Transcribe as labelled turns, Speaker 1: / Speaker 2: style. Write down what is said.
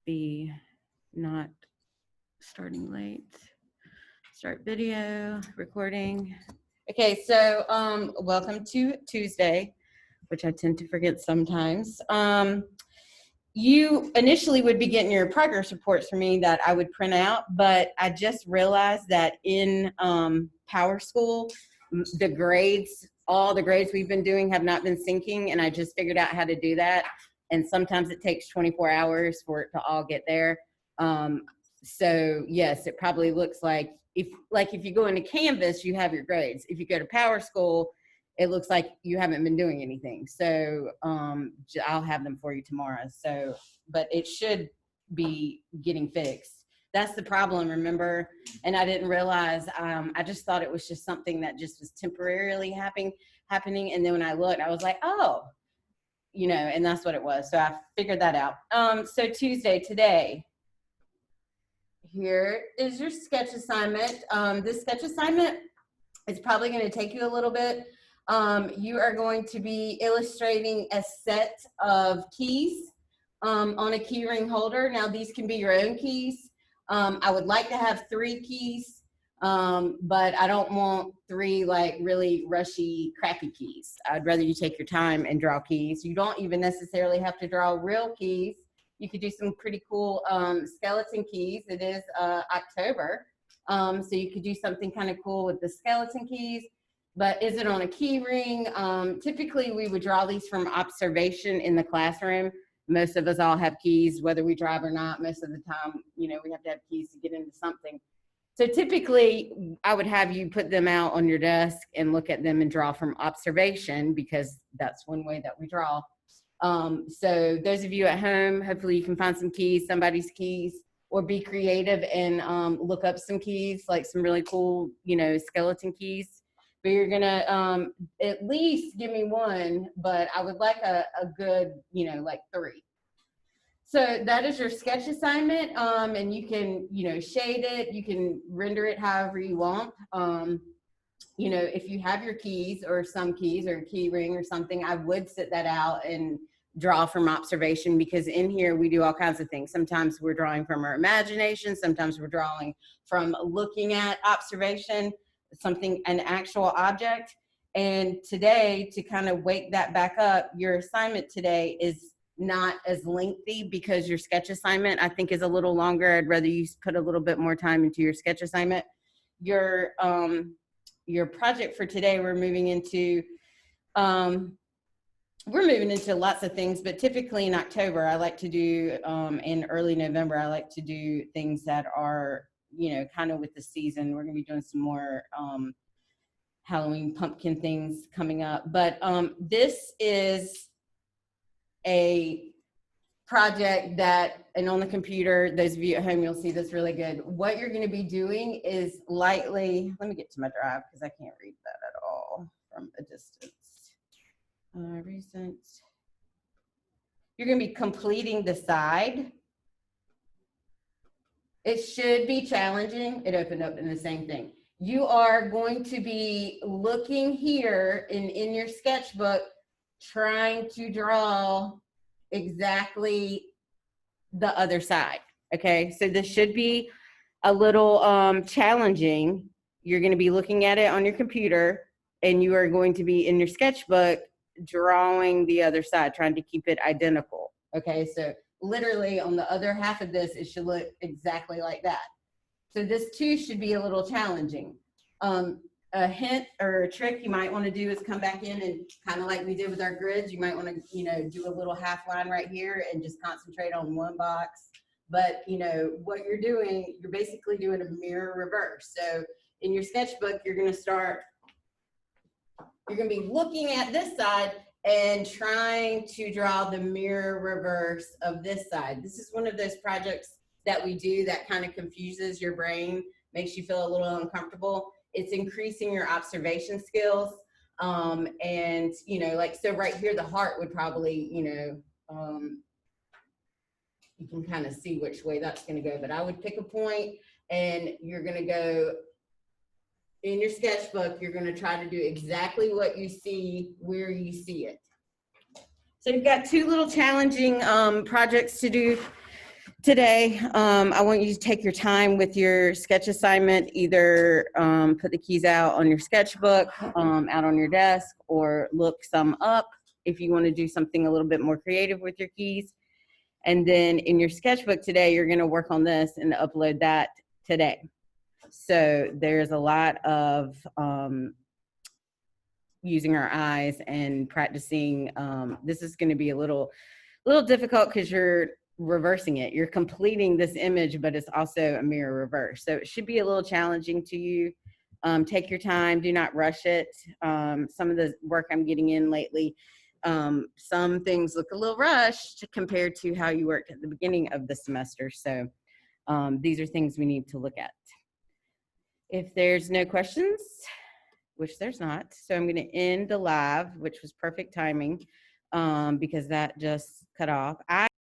Speaker 1: be not starting late. Start video, recording. Okay, so welcome to Tuesday, which I tend to forget sometimes. You initially would be getting your progress reports from me that I would print out, but I just realized that in PowerSchool, the grades, all the grades we've been doing have not been syncing, and I just figured out how to do that. And sometimes it takes 24 hours for it to all get there. So yes, it probably looks like if you go into Canvas, you have your grades. If you go to PowerSchool, it looks like you haven't been doing anything. So I'll have them for you tomorrow. So, but it should be getting fixed. That's the problem, remember? And I didn't realize, I just thought it was just something that just was temporarily happening. And then when I looked, I was like, oh, you know, and that's what it was. So I figured that out. So Tuesday, today, here is your sketch assignment. This sketch assignment is probably going to take you a little bit. You are going to be illustrating a set of keys on a key ring holder. Now these can be your own keys. I would like to have 3 keys, but I don't want 3 like really rushy, crappy keys. I'd rather you take your time and draw keys. You don't even necessarily have to draw real keys. You could do some pretty cool skeleton keys. It is October, so you could do something kind of cool with the skeleton keys. But is it on a key ring? Typically, we would draw these from observation in the classroom. Most of us all have keys, whether we drive or not. Most of the time, you know, we have to have keys to get into something. So typically, I would have you put them out on your desk and look at them and draw from observation, because that's one way that we draw. So those of you at home, hopefully you can find some keys, somebody's keys, or be creative and look up some keys, like some really cool, you know, skeleton keys. But you're gonna at least give me 1, but I would like a good, you know, like 3. So that is your sketch assignment, and you can, you know, shade it, you can render it however you want. You know, if you have your keys or some keys or a key ring or something, I would sit that out and draw from observation, because in here we do all kinds of things. Sometimes we're drawing from our imagination, sometimes we're drawing from looking at observation, something, an actual object. And today, to kind of wake that back up, your assignment today is not as lengthy, because your sketch assignment I think is a little longer. I'd rather you put a little bit more time into your sketch assignment. Your project for today, we're moving into lots of things, but typically in October I like to do, in early November I like to do things that are, you know, kind of with the season. We're going to be doing some more Halloween pumpkin things coming up. But this is a project that, and on the computer, those of you at home, you'll see this really good. What you're going to be doing is lightly, let me get to my drive because I can't read that at all from a distance. Recent. You're going to be completing the side. It should be challenging. It opened up in the same thing. You are going to be looking here in your sketchbook, trying to draw exactly the other side. Okay, so this should be a little challenging. You're going to be looking at it on your computer, and you are going to be in your sketchbook drawing the other side, trying to keep it identical. Okay, so literally on the other half of this, it should look exactly like that. So this too should be a little challenging. A hint or a trick you might want to do is come back in and kind of like we did with our grids, you might want to, you know, do a little half line right here and just concentrate on one box. But you know what you're doing, you're basically doing a mirror reverse. So in your sketchbook, you're going to be looking at this side and trying to draw the mirror reverse of this side. This is one of those projects that we do that kind of confuses your brain, makes you feel a little uncomfortable. It's increasing your observation skills. And, you know, like, so right here, the heart would probably, you know, you can kind of see which way that's going to go. But I would pick a point, and you're going to go in your sketchbook, you're going to try to do exactly what you see where you see it. So you've got 2 little challenging projects to do today, I want you to take your time with your sketch assignment, either put the keys out on your sketchbook, out on your desk, or look some up if you want to do something a little bit more creative with your keys. And then in your sketchbook today, you're going to work on this and upload that today. So there's a lot of using our eyes and practicing. This is going to be a little difficult because you're reversing it. You're completing this image, but it's also a mirror reverse. So it should be a little challenging to you. Take your time. Do not rush it. Some of the work I'm getting in lately, some things look a little rushed compared to how you worked at the beginning of the semester. So these are things we need to look at. If there's no questions, which there's not, so I'm going to end the live, which was perfect timing because that just cut off.